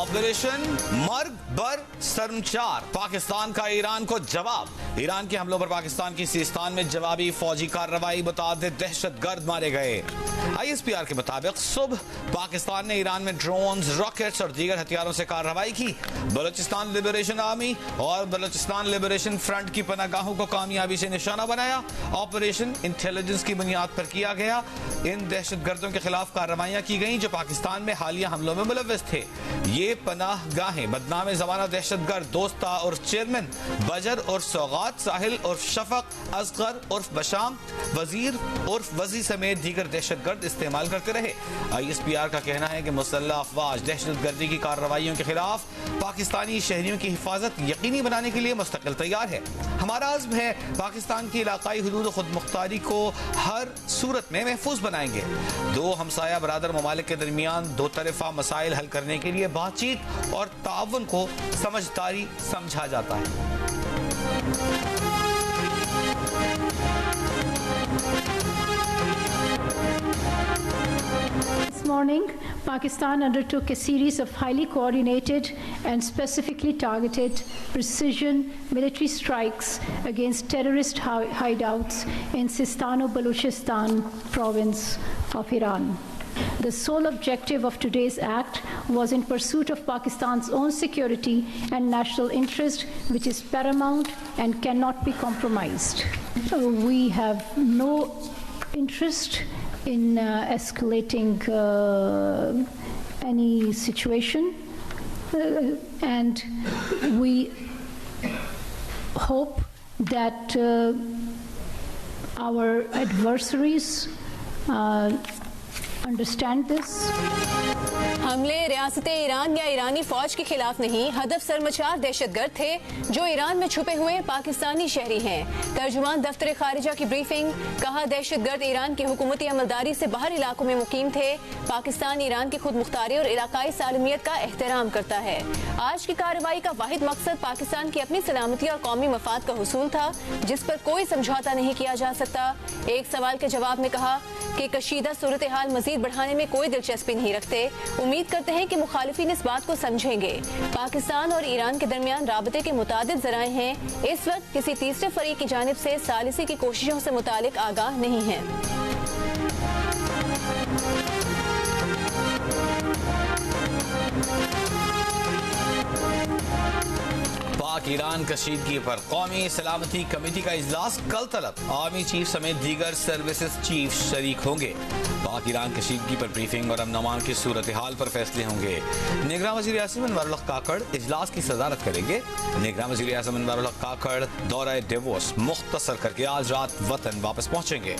Operation मर्ग बर सरमचार, पाकिस्तान का ईरान को जवाब। ईरान के हमलों पर पाकिस्तान की सिस्तान में जवाबी फौजी कार्रवाई, मुतादिद दहशतगर्द मारे गए। ISPR के मुताबिक सुबह पाकिस्तान ने ईरान में ड्रोन्स, रॉकेट्स और दीगर हथियारों से कार्रवाई की। बलूचिस्तान लिबरेशन आर्मी और बलूचिस्तान लिबरेशन फ्रंट की पनाहगाहों को कामयाबी से निशाना बनाया। ऑपरेशन इंटेलिजेंस की बुनियाद पर किया गया। इन दहशतगर्दों के खिलाफ कार्रवाइयां की गई जो पाकिस्तान में हालिया हमलों में मुलव्वस थे। ये पनाहगाहें बदनाम जमाना दहशतगर्द दोस्ता और चेयरमैन बजर और सौगात, साहिल और शफक, असगर उर्फ बशाम, वजीर उर्फ वजी समेत दीगर दहशतगर्द इस्तेमाल करते रहे। ISPR का कहना है कि मुसल्लह अफवाज दहशतगर्दी की कार्रवाइयों के खिलाफ पाकिस्तानी शहरियों की हिफाजत यकीनी बनाने के लिए मुस्तकिल तैयार है। हमारा अज़्म है पाकिस्तान की इलाकाई हुदूद खुद मुख्तारी को हर सूरत में महफूज बनाएंगे। दो हमसाया बरादर ममालिक के दरमियान दो तरफा मसाइल हल करने के लिए बातचीत और ताउन को समझदारी समझा जाता है। This morning, Pakistan undertook a series of highly coordinated and specifically targeted precision military strikes against terrorist hideouts in Sistan-o-Baluchistan province of Iran. The sole objective of today's act was in pursuit of Pakistan's own security and national interest, which is paramount and cannot be compromised. We have no interest in escalating any situation, and we hope that our adversaries understand this. हमले रियासत Iran या ईरानी फौज के खिलाफ नहीं, हदफ सरमचार दहशतगर्द थे जो Iran में छुपे हुए पाकिस्तानी शहरी हैं। तर्जुमान दफ्तर खारिजा की ब्रीफिंग, कहा दहशतगर्द ईरान की हुकूमती अमलदारी से बाहर इलाकों में मुकीम थे। पाकिस्तान ईरान की खुद मुख्तारी और इलाकाई सालमियत का एहतराम करता है। आज की कार्रवाई का वाहिद मकसद पाकिस्तान की अपनी सलामती और कौमी मफाद का हुसूल था, जिस पर कोई समझौता नहीं किया जा सकता। एक सवाल के जवाब में कहा कि कशीदा सूरत हाल मजीद बढ़ाने में कोई दिलचस्पी नहीं रखते। उम्मीद करते हैं कि मुखालिफिन इस बात को समझेंगे। पाकिस्तान और ईरान के दरमियान राबते के मुतादिद ज़राए हैं। इस वक्त किसी तीसरे फरीक की जानिब से सालिसी की कोशिशों से मुतालिक आगाह नहीं है। पाक ईरान कशीदगी पर कौमी सलामती कमेटी का इजलास कल तलब। आर्मी चीफ समेत दीगर सर्विसेज चीफ शरीक होंगे। पाक ईरान कशीदगी पर ब्रीफिंग और अमन की सूरत हाल पर फैसले होंगे। निगरान वज़ीर आज़म अनवर उल हक काकड़ इजलास की सदारत करेंगे। निगरान वज़ीर आज़म अनवर उल हक काकड़ दौरा डेवोस मुख्तसर करके आज रात वतन वापस पहुंचेंगे।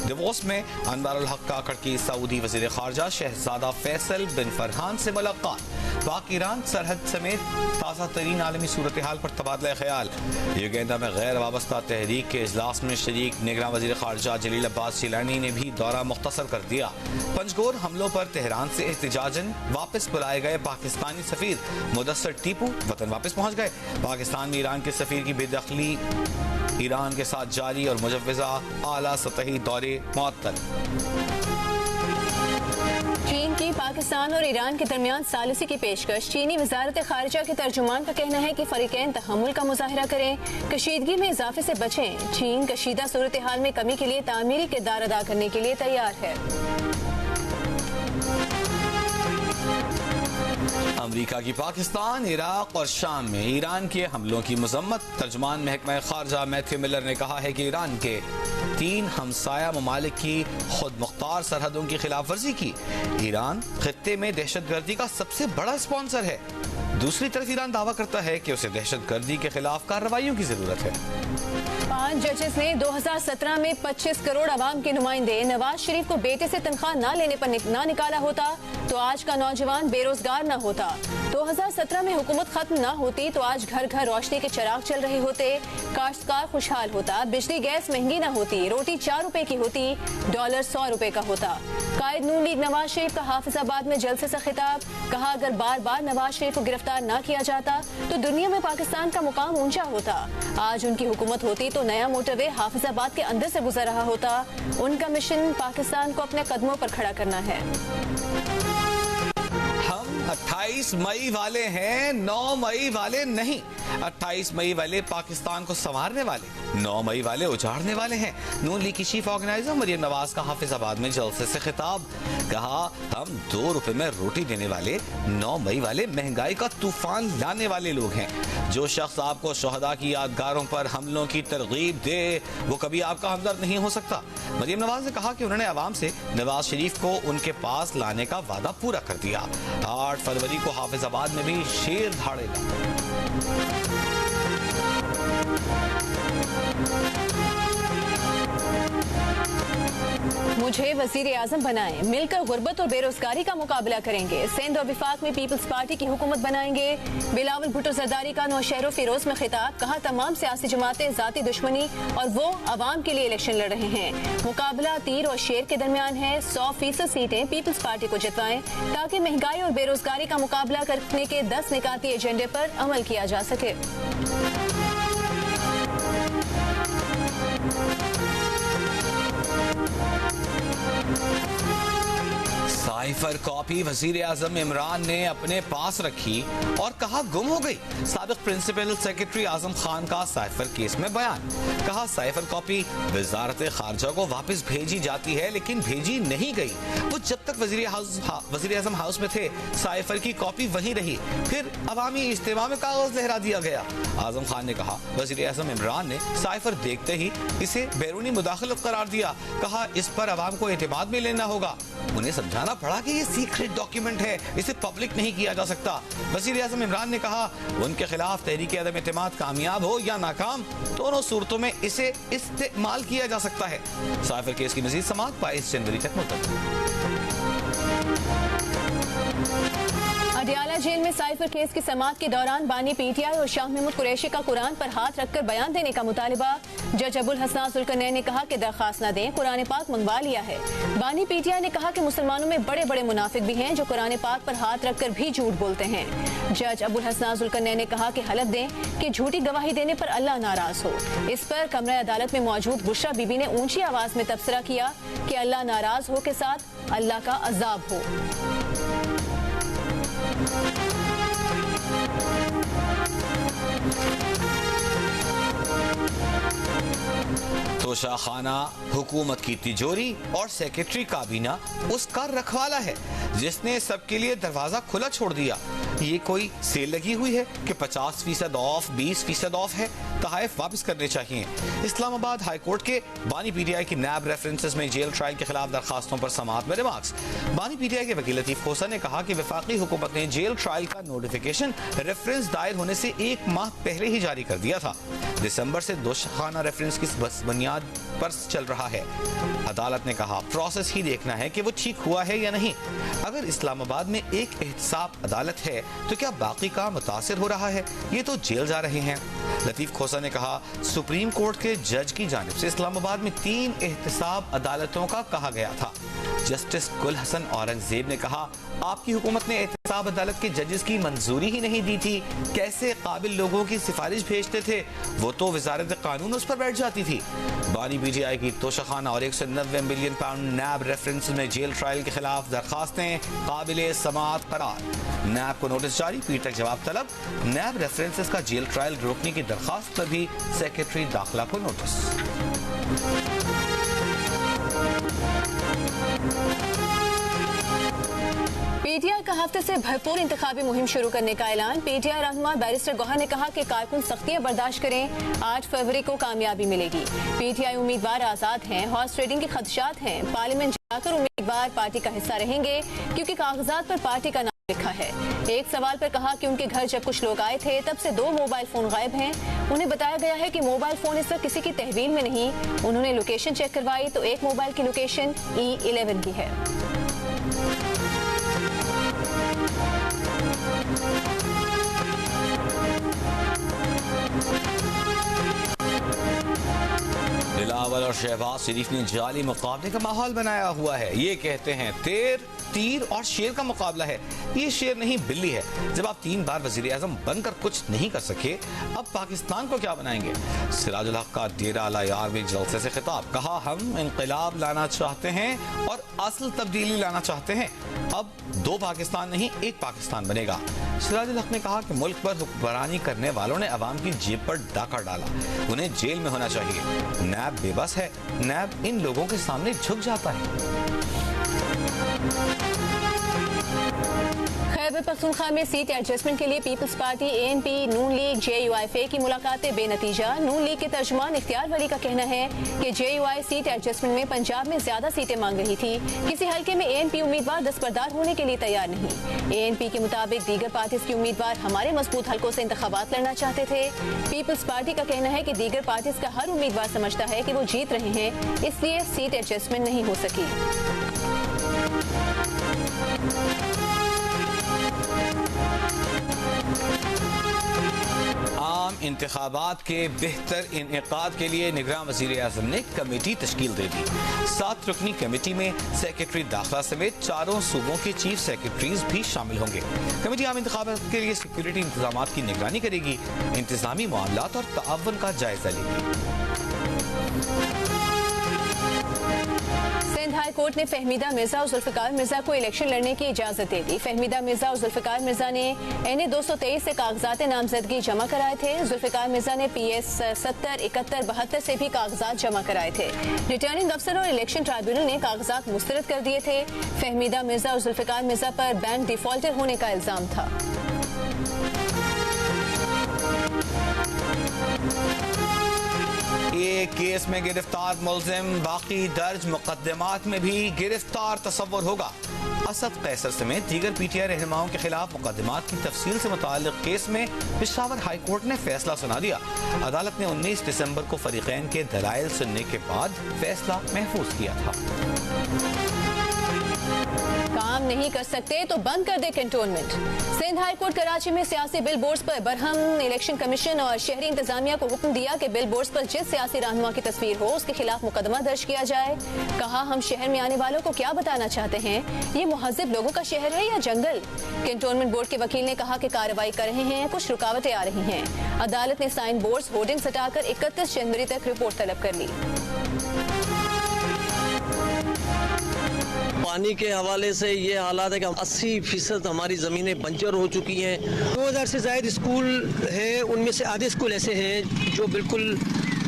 डेवोस में अनवर उल हक काकड़ की सऊदी वज़ीर ख़ारजा शहजादा फैसल बिन फरहान से मुलाकात। पाक ईरान सरहद समेत ताज़ा तरीन आलमी सूरत हाल पर तबादला ख्याल। युगेंदा में गैर वाबस्ता तहरीक के इजलास में शरीक निगरान वज़ीर ख़ारजा जलील अब्बास जिलानी ने भी दौरा मुख्तसर कर दिया। पंजगोर हमलों पर तेहरान से एहतिजाजन वापस बुलाए गए पाकिस्तानी सफीर मुदस्सर टीपू वतन वापस पहुंच गए। पाकिस्तान में ईरान के सफीर की बेदखली ईरान के साथ जारी और मुजव्वज़ा आला सतही दौरे मुअत्तल। चीन की पाकिस्तान और ईरान के दरमियान सालिसी की पेशकश। चीनी वजारत खारिजा के तर्जुमान का कहना है कि फरीकैन तहम्मुल का मुजाहिरा करें, कशीदगी में इजाफे से बचें। चीन कशीदा सूरत हाल में कमी के लिए तामीरी किरदार अदा करने के लिए तैयार है। अमरीका की पाकिस्तान, इराक और शाम में ईरान के हमलों की मजम्मत। तर्जुमान महकमा खारजा मैथ्यू मिलर ने कहा है कि ईरान के 3 हमसाया ममालिक की खुद मुख्तार सरहदों की खिलाफ वर्जी की। ईरान खित्ते में दहशतगर्दी का सबसे बड़ा स्पॉन्सर है। दूसरी तरफ ईरान दावा करता है कि उसे दहशतगर्दी के खिलाफ कार्रवाइयों की जरूरत है। 5 जजेस ने 2017 में 25 करोड़ अवाम के नुमाइंदे नवाज शरीफ को बेटे से तनख्वाह न लेने पर ना निकाला होता तो आज का नौजवान बेरोजगार न होता। 2017 में हुकूमत खत्म न होती तो आज घर घर रोशनी के चिराग चल रहे होते, काश्तकार खुशहाल होता, बिजली गैस महंगी न होती, रोटी 4 रुपए की होती, डॉलर 100 रुपए का होता। कायद नून लीग नवाज शरीफ का हाफिजाबाद में जलसे से खिताब, कहा अगर बार बार नवाज शरीफ को गिरफ्तार न किया जाता तो दुनिया में पाकिस्तान का मुकाम ऊंचा होता। आज उनकी हुकूमत होती तो नया मोटरवे हाफिजाबाद के अंदर से गुजर रहा होता। उनका मिशन पाकिस्तान को अपने कदमों पर खड़ा करना है। हम 28 28 मई वाले हैं, 9 मई वाले नहीं। 28 मई वाले पाकिस्तान को संवारने वाले, 9 मई वाले उजाड़ने वाले हैं। नून लीग की चीफ ऑर्गेनाइजर मरियम नवाज का हाफिजाबाद में जलसे से खिताब, कहा हम 2 रुपए में रोटी देने वाले 9 मई वाले महंगाई का तूफान लाने वाले लोग हैं। जो शख्स आपको शोहदा की यादगारों पर हमलों की तरगीब दे वो कभी आपका हमदर्द नहीं हो सकता। मरियम नवाज ने कहा कि उन्होंने आवाम से नवाज शरीफ को उनके पास लाने का वादा पूरा कर दिया। 8 फरवरी को हाफिजाबाद में भी शेर धाड़ेगा। मुझे वजीर आजम बनाएं, मिलकर गुर्बत और बेरोजगारी का मुकाबला करेंगे। सिंध और विफाक में पीपल्स पार्टी की हुकूमत बनाएंगे। बिलावल भुट्टो जरदारी का नौशहर फिरोज में खिताब, कहा तमाम सियासी जमातें जाती दुश्मनी और वो अवाम के लिए इलेक्शन लड़ रहे हैं। मुकाबला तीर और शेर के दरमियान है। 100% सीटें पीपल्स पार्टी को जितवाएं ताकि महंगाई और बेरोजगारी का मुकाबला करने के 10 निकाती एजेंडे पर अमल किया जा सके। साइफर कॉपी वजीर आजम इमरान ने अपने पास रखी और कहा गुम हो गई। साबिक प्रिंसिपल सेक्रेटरी आजम खान का साइफर केस में बयान, कहा साइफर कॉपी वजारत खारजा को वापस भेजी जाती है लेकिन भेजी नहीं गई। वो जब तक वजीर आजम हाउस में थे साइफर की कॉपी वहीं रही, फिर अवामी इज्तिमा में कागज लहरा दिया गया। आजम खान ने कहा वजीर आजम इमरान ने साइफर देखते ही इसे बैरूनी मुदाखलत करार दिया, कहा इस पर अवाम को एतमाद में लेना होगा। उन्हें समझाना पड़ा कि ये सीक्रेट डॉक्यूमेंट है, इसे पब्लिक नहीं किया जा सकता। वजीर आजम इमरान ने कहा उनके खिलाफ तहरीक अदम एतमाद कामयाब हो या नाकाम, दोनों सूरतों में इसे इस्तेमाल किया जा सकता है। साइफर केस की मजीद समाअत 22 जनवरी तक मुलतवी। अडियाला जेल में साइफर केस की समाअत के दौरान बानी पीटीआई और शाह महमूद कुरैशी का कुरान पर हाथ रखकर बयान देने का मुतालिबा। जज अबुल हसन जुल्करनैन ने कहा कि दरखास्त न दें, कुरान पाक मंगवा लिया है। बानी पीटीआई ने कहा कि मुसलमानों में बड़े बड़े मुनाफिक भी हैं जो कुरान पाक पर हाथ रखकर भी झूठ बोलते हैं। जज अबुल हसन जुल्करनैन ने कहा कि हलफ दें कि झूठी गवाही देने पर अल्लाह नाराज हो। इस पर कमरा अदालत में मौजूद बुशरा बीबी ने ऊंची आवाज में तबसरा किया कि अल्लाह नाराज हो के साथ अल्लाह का अजाब हो। तोशाखाना हुकूमत की तिजोरी और सेक्रेटरी काबीना उसका रखवाला है जिसने सबके लिए दरवाजा खुला छोड़ दिया। ये कोई सेल लगी हुई है कि 50% ऑफ, 20% ऑफ है, तहफ़ वापस करने चाहिए। इस्लामाबाद हाई कोर्ट के बानी पीटीआई की नैब रेफरेंसेस में जेल ट्रायल के खिलाफ दरखास्तों पर समाअत में रिमार्क्स। बानी पीटीआई के वकील लतीफ खोसा ने कहा कि वफाकी हुकूमत ने जेल ट्रायल का नोटिफिकेशन रेफरेंस दायर होने से 1 माह पहले ही जारी कर दिया था। दिसंबर से दोषखाना रेफरेंस की बुनियाद पर चल रहा है। अदालत ने कहा प्रोसेस ही देखना है कि वो ठीक हुआ है या नहीं। अगर इस्लामाबाद में एक एहतसाब अदालत है तो क्या बाकी का मुतासिर हो रहा है? ये तो जेल जा रहे हैं। लतीफ खोसा ने कहा सुप्रीम कोर्ट के जज की जानिब से इस्लामाबाद में 3 एहतसाब अदालतों का कहा गया था। जस्टिस गुल हसन औरंगजेब ने कहा आपकी हुकूमत ने एहतसाब अदालत के जजेस की मंजूरी ही नहीं दी थी, कैसे काबिल लोगों की सिफारिश भेजते थे, वो तो वजारत कानून उस पर बैठ जाती थी। बानी पीटीआई की तोशाखाना और 190 मिलियन पाउंड नैब रेफरेंस में जेल ट्रायल के खिलाफ दरखास्तें काबिले समाअत करार। नैब को नोटिस जारी, पीठ तक जवाब तलब। नैब रेफरेंसेस का जेल ट्रायल रोकने की दरखास्त पर भी सेक्रेटरी दाखिला को नोटिस। पीटीआई का हफ्ते से भरपूर इंतखाबी मुहिम शुरू करने का ऐलान। पीटीआई रहनुमा बैरिस्टर गौहर ने कहा कि कारकुन सख्तियां बर्दाश्त करें, 8 फरवरी को कामयाबी मिलेगी। पीटीआई उम्मीदवार आजाद हैं, हॉर्स ट्रेडिंग के खदशात हैं, पार्लियामेंट जाकर उम्मीदवार पार्टी का हिस्सा रहेंगे क्योंकि कागजात पर पार्टी का नाम लिखा है। एक सवाल पर कहा कि उनके घर जब कुछ लोग आए थे तब से 2 मोबाइल फोन गायब हैं। उन्हें बताया गया है कि मोबाइल फोन इस वक्त किसी की तहवील में नहीं। उन्होंने लोकेशन चेक करवाई तो एक मोबाइल की लोकेशन E11 की है। बिलावल और शहबाज शरीफ ने जाली मुकाबले का माहौल बनाया हुआ है। ये कहते हैं तीर और शेर का मुकाबला है। ये शेर नहीं बिल्ली है। जब आप 3 बार वजीर आजम बनकर कुछ नहीं कर सके, अब पाकिस्तान को क्या बनाएंगे? सिराजुल हक का डेरा लायार में जलसे से खिताब, कहा हम इंकलाब लाना चाहते हैं और असल तब्दीली लाना चाहते हैं। अब 2 पाकिस्तान नहीं, 1 पाकिस्तान बनेगा। सिराजुल हक ने कहा कि मुल्क पर हुक्मरानी करने वालों ने अवाम की जेब पर डाका डाला, उन्हें जेल में होना चाहिए। नैब बेबस है, नैब इन लोगों के सामने झुक जाता है। खैबर पख्तूनख्वा में सीट एडजस्टमेंट के लिए पीपल्स पार्टी, ANP, नून लीग, JUIFA की मुलाकातें बेनतीजा। नून लीग के तर्जुमान इख्तियार वली का कहना है कि JUI सीट एडजस्टमेंट में पंजाब में ज्यादा सीटें मांग रही थी। किसी हल्के में ANP उम्मीदवार दस्तबरदार होने के लिए तैयार नहीं। ANP के मुताबिक दीगर पार्टीज के उम्मीदवार हमारे मजबूत हल्कों से इंतखाबात लड़ना चाहते थे। पीपल्स पार्टी का कहना है कि दीगर पार्टीज का हर उम्मीदवार समझता है कि वो जीत रहे हैं, इसलिए सीट एडजस्टमेंट नहीं हो सकी। आम इंतखाबात के बेहतर इनेकाद के लिए निगरान वज़ीर आज़म ने कमेटी तश्कील दे दी। 7 रुकनी कमेटी में सेक्रेटरी दाखिला समेत 4 सूबों के चीफ सेक्रेटरीज भी शामिल होंगे। कमेटी आम इंतखाबात के लिए सिक्योरिटी इंतजामात की निगरानी करेगी, इंतजामी मामलात और ताअवुन का जायजा लेगी। सिंध हाई कोर्ट ने फहमीदा मिर्जा और जुल्फिकार मिर्जा को इलेक्शन लड़ने की इजाजत दे दी। फहमीदा मिर्जा और जुल्फिकार मिर्जा ने NA 223 से कागजात नामजदगी जमा कराए थे। जुल्फिकार मिर्जा ने PS 70, 71, 72 से भी कागजात जमा कराए थे। रिटर्निंग अफसर और इलेक्शन ट्राइब्यूनल ने कागजात मुस्तरद कर दिए थे। फहमीदा मिर्जा और जुल्फिकार मिर्जा पर बैंक डिफॉल्टर होने का इल्जाम था। एक केस में गिरफ्तार मुलजिम बाकी दर्ज मुकदमात में भी गिरफ्तार तस्वर होगा। असद कैसर समेत दीगर PTI रहनुमाओं के खिलाफ मुकदमात की तफसील से मुताल्लिक केस में पेशावर हाई कोर्ट ने फैसला सुना दिया। अदालत ने 19 दिसंबर को फरीकैन के दलाइल सुनने के बाद फैसला महफूज किया था। काम नहीं कर सकते तो बंद कर दे cantonment. Sindh high court Karachi में सियासी बिल बोर्ड्स पर बरहम। इलेक्शन कमीशन और शहरी इंतजामिया को हुक्म दिया कि बिल बोर्ड्स पर जिस सियासी रहनुमा की तस्वीर हो उसके खिलाफ मुकदमा दर्ज किया जाए। कहा हम शहर में आने वालों को क्या बताना चाहते हैं, ये मुहज्जिब लोगों का शहर है या जंगल। कैंटोनमेंट बोर्ड के वकील ने कहा कि कार्रवाई कर रहे हैं, कुछ रुकावटें आ रही हैं। अदालत ने साइन बोर्ड्स, होर्डिंग्स हटाकर 31 जनवरी तक रिपोर्ट तलब कर ली। पानी के हवाले से ये हालात है कि 80% हमारी ज़मीनें बंजर हो चुकी हैं। 2000 से ज़ायद स्कूल है, उनमें से आधे स्कूल ऐसे हैं जो बिल्कुल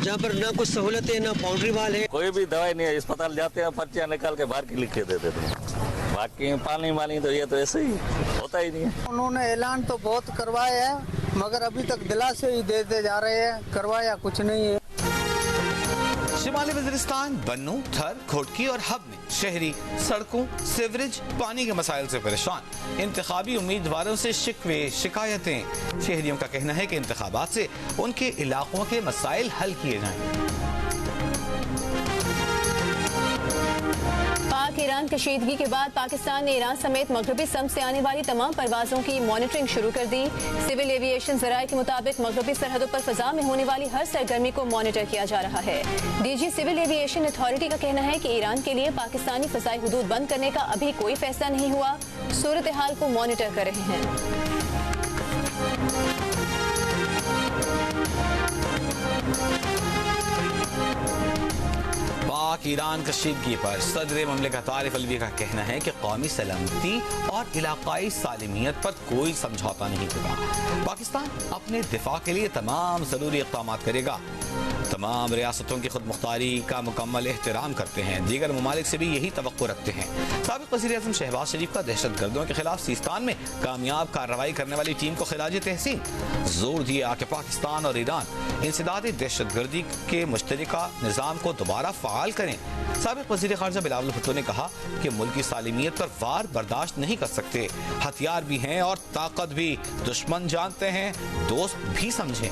जहाँ पर ना कुछ सहूलत है ना बाउंड्री वाल है। कोई भी दवाई नहीं है, अस्पताल जाते हैं पर्चियाँ निकाल के बाहर की लिख के दे देते हैं। बाकी पानी वानी तो ये तो ऐसे ही होता ही नहीं है। उन्होंने ऐलान तो बहुत करवाया है मगर अभी तक दिलासे ही देते जा रहे हैं, करवाया कुछ नहीं है। शिमाली वज़ीरिस्तान, बन्नू, थर, खोटकी और हब में शहरी सड़कों, सीवरेज, पानी के मसाइल से परेशान। इंतखाबी उम्मीदवारों से शिकवे शिकायतें। शहरियों का कहना है कि इंतखाबात से उनके इलाकों के मसाइल हल किए जाएं। पाक ईरान कशीदगी के बाद पाकिस्तान ने ईरान समेत मगरबी सम्त से आने वाली तमाम परवाजों की मॉनिटरिंग शुरू कर दी। सिविल एविएशन जराये के मुताबिक मगरबी सरहदों पर फजा में होने वाली हर सरगर्मी को मॉनिटर किया जा रहा है। DG सिविल एविएशन अथॉरिटी का कहना है कि ईरान के लिए पाकिस्तानी फजाई हुदूद बंद करने का अभी कोई फैसला नहीं हुआ, सूरत हाल को मॉनिटर कर रहे हैं। पाक ईरान कशीदगी पर सदर ममलिकत आरिफ अलवी का कहना है कि कौमी सलामती और इलाकाई सालिमियत पर कोई समझौता नहीं होगा। पाकिस्तान अपने दिफा के लिए तमाम जरूरी इक़दाम करेगा। तमाम रियासतों की खुद मुख्तारी का मुकम्मल एहतराम करते हैं, दीगर ममालिक से भी यही तवक्को रखते हैं। साबिक़ वज़ीर आज़म शहबाज शरीफ का दहशत गर्दों के खिलाफ सीस्तान में कामयाब कार्रवाई करने वाली टीम को खिराज तहसीन। जोर दिया कि पाकिस्तान और ईरान इंसदादी दहशत गर्दी के मुश्तरका निज़ाम को दोबारा फ़ाल करें। साबिक़ वज़ीर ख़ारिजा बिलावल भुट्टो ने कहा कि मुल्क की सालिमियत पर वार बर्दाश्त नहीं कर सकते। हथियार भी हैं और ताकत भी, दुश्मन जानते हैं, दोस्त भी समझें।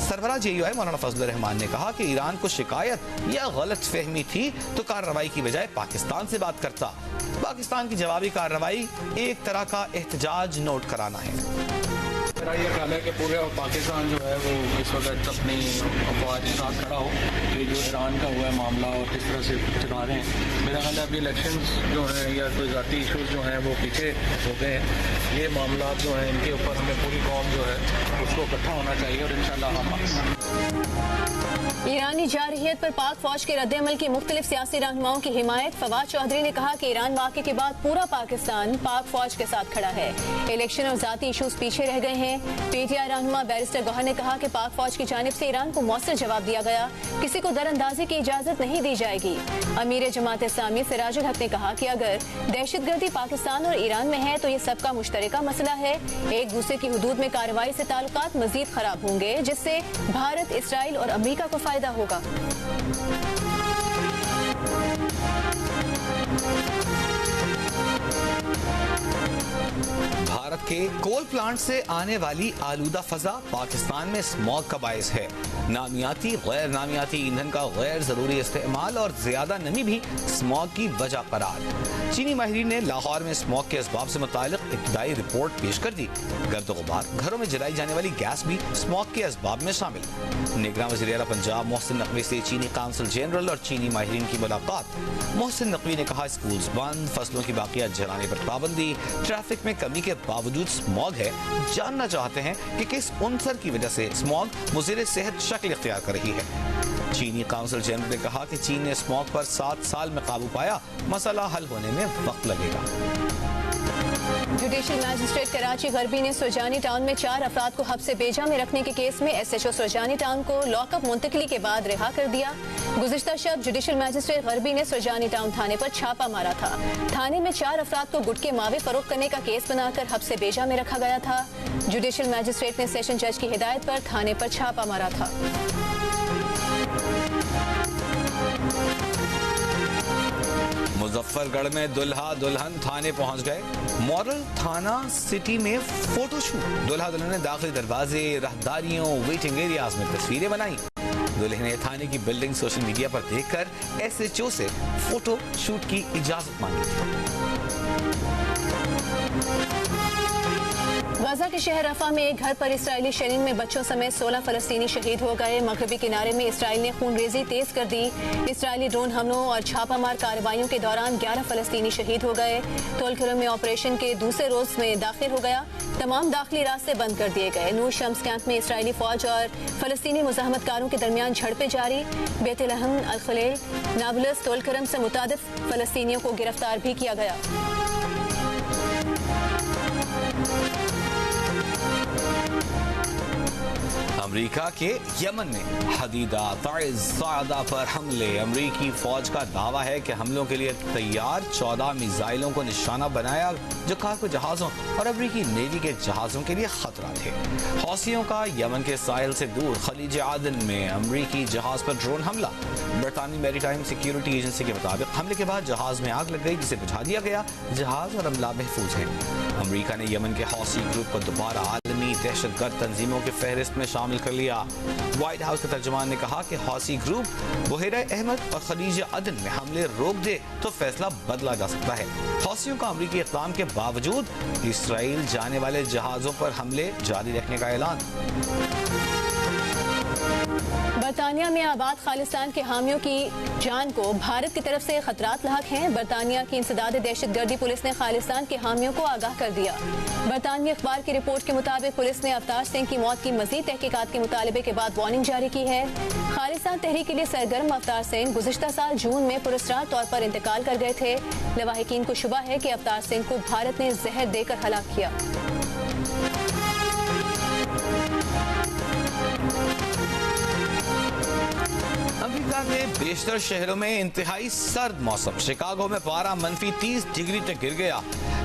सरबराह JUI मौलाना फजलुर रहमान ने कहा कि ईरान को शिकायत या गलत फहमी थी तो कार्रवाई की बजाय पाकिस्तान से बात करता। पाकिस्तान की जवाबी कार्रवाई एक तरह का एहतजाज नोट कराना है। मेरा ये ख्याल है कि पूरे पाकिस्तान जो है वो इस वक्त अपनी अफवाज के साथ खड़ा हो कि जो ईरान का हुआ है मामला और किस तरह से चला रहे हैं। मेरा ख्याल है अभी इलेक्शंस जो हैं या कोई ज़ाती इशूज़ जो हैं वो पीछे हो गए हैं। ये मामला जो हैं इनके ऊपर हमें पूरी कौम जो है उसको इकट्ठा होना चाहिए और इंशाल्लाह हम ईरानी जारहियत पर पाक फौज के रद्द-ए-अमल की मुख्तलिफ सियासी रहनुमाओं की हिमायत। फवाद चौधरी ने कहा कि ईरान वाक़े के बाद पूरा पाकिस्तान पाक फौज के साथ खड़ा है। इलेक्शन और जाती इशूज पीछे रह गए हैं। पीटीआई रहनुमा बैरिस्टर गौहर ने कहा कि पाक फौज की जानिब से ईरान को मौसर जवाब दिया गया, किसी को दरअंदाजी की इजाजत नहीं दी जाएगी। अमीर जमात इस्लामी सिराजुल हक ने कहा कि अगर दहशतगर्दी पाकिस्तान और ईरान में है तो ये सबका मुश्तरका मसला है। एक दूसरे की हुदूद में कार्रवाई से ताल्लुकात मजीद खराब होंगे, जिससे भारत, इसराइल और अमरीका को फायदा होगा। भारत के कोल प्लांट से आने वाली आलूदा फजा पाकिस्तान में स्मॉग का बायस है। नामियाती गैर नामियाती ईंधन का गैर जरूरी इस्तेमाल और ज्यादा नमी भी स्मॉग की वजह करार। चीनी माहिरीन ने लाहौर में स्मॉग के असबाब से मुतालिक इब्तदाई रिपोर्ट पेश कर दी। गर्द गुबार, घरों में जलाई जाने वाली गैस भी स्मॉग के असबाब में शामिल। निगरान वज़ीर आला पंजाब मोहसिन नकवी से चीनी काउंसिल जनरल और चीनी माहिरीन की मुलाकात। मोहसिन नकवी ने कहा स्कूल्स बंद, फसलों की बाकियात जलाने पर पाबंदी, ट्रैफिक में कमी के बावजूद स्मॉग है। जानना चाहते हैं कि किस उनसर की वजह से स्मॉग मुज़ीर सेहत शक्ल इख्तियार कर रही है। चीनी काउंसिल जनरल ने कहा कि चीन ने स्मॉग पर 7 साल में काबू पाया, मसला हल होने में वक्त लगेगा। जुडिशल मैजिस्ट्रेट कराची गरबी ने सुरजानी टाउन में 4 अफराद को हब्से बेजा में रखने के केस में SHO सुरजानी टाउन को लॉकअप मुंतकली के बाद रिहा कर दिया। गुज़िश्ता शब जुडिशल मैजिस्ट्रेट गरबी ने सुरजानी टाउन थाने पर छापा मारा था। थाने में 4 अफराद को गुटके मावे फरोख्त करने का केस बनाकर हब्से बेजा में रखा गया था। जुडिशल मैजिस्ट्रेट ने सेशन जज की हिदायत पर थाने पर छापा मारा था। मुजफ्फरगढ़ में दुल्हा दुल्हन थाने पहुंच गए। मॉडल थाना सिटी में फोटोशूट। दुल्हा दुल्हन ने दाखिली दरवाजे, राहदारियों, वेटिंग एरियाज में तस्वीरें बनाई। दुल्हन ने थाने की बिल्डिंग सोशल मीडिया पर देखकर SHO से फोटो शूट की इजाजत मांगी थी। गाजा के शहर रफा में एक घर पर इसराइली शेलिंग में बच्चों समेत 16 फलस्तीनी शहीद हो गए। मगरबी किनारे में इसराइल ने खूनरेजी तेज कर दी। इसराइली ड्रोन हमलों और छापामार कार्रवाइयों के दौरान 11 फलस्तीनी शहीद हो गए। तोलकरम में ऑपरेशन के दूसरे रोज में दाखिल हो गया। तमाम दाखिली रास्ते बंद कर दिए गए। नूर शम्स कैंप में इसराइली फौज और फलस्तीनी मुजाहमतकारों के दरमियान झड़पें जारी। बेतलहम, अल खलील, नाबलस, तोलकरम से मुतादिफ फलस्तीनियों को गिरफ्तार भी किया गया। अमेरिका के यमन में हदीदा ताइज़ सादा पर हमले। अमेरिकी फौज का दावा है कि हमलों के लिए तैयार 14 मिसाइलों को निशाना बनाया जो कारगो जहाजों और अमेरिकी नेवी के जहाजों के लिए खतरा थे। हौसियों का यमन के साहिल से दूर खलीज आदन में अमेरिकी जहाज पर ड्रोन हमला। बरतानी मैरीटाइम सिक्योरिटी एजेंसी के मुताबिक हमले के बाद जहाज में आग लग गई, जिसे बुझा दिया गया। जहाज और अमला महफूज हैं। अमेरिका ने यमन के हौसी ग्रुप को दोबारा आलमी दहशतगर्द तंजीमों की फहरिस्त में शामिल कर लिया। व्हाइट हाउस के तर्जुमान ने कहा कि हौसी ग्रुप बुहेरा अहमद और खलीज अदन में हमले रोक दे तो फैसला बदला जा सकता है। हौसियों का अमेरिकी इक़दाम के बावजूद इसराइल जाने वाले जहाजों पर हमले जारी रखने का ऐलान। बरतानिया में आबाद खालिस्तान के हामियों की जान को भारत की तरफ से खतरात लाहक हैं। बरतानिया की इंसदाद दहशतगर्दी पुलिस ने खालिस्तान के हामियों को आगाह कर दिया। बरतानिया अखबार की रिपोर्ट के मुताबिक पुलिस ने अवतार सिंह की मौत की मजीद तहकीकात के मुतालबे के बाद वार्निंग जारी की है। खालिस्तान तहरीक के लिए सरगर्म अवतार सिंह गुज़िश्ता साल जून में पुरस्कार तौर पर इंतकाल कर गए थे। लवाहिकीन को शुबा है कि अवतार सिंह को भारत ने जहर देकर हलाक किया। अमेरिका के बेशतर शहरों में इंतहाई सर्द मौसम। शिकागो में पारा -30 डिग्री तक गिर गया।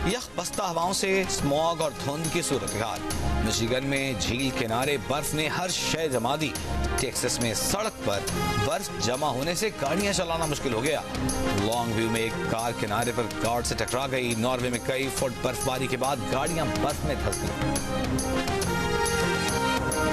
यख बस्ता हवाओं से स्मॉग और धुंध की सूरत हाल। मिशिगन में झील किनारे बर्फ ने हर शय जमा दी। टेक्सास में सड़क पर बर्फ जमा होने से गाड़ियां चलाना मुश्किल हो गया। लॉन्ग व्यू में एक कार किनारे पर गार्ड से टकरा गई। नॉर्वे में कई फुट बर्फबारी के बाद गाड़ियां बर्फ में धंस गईं।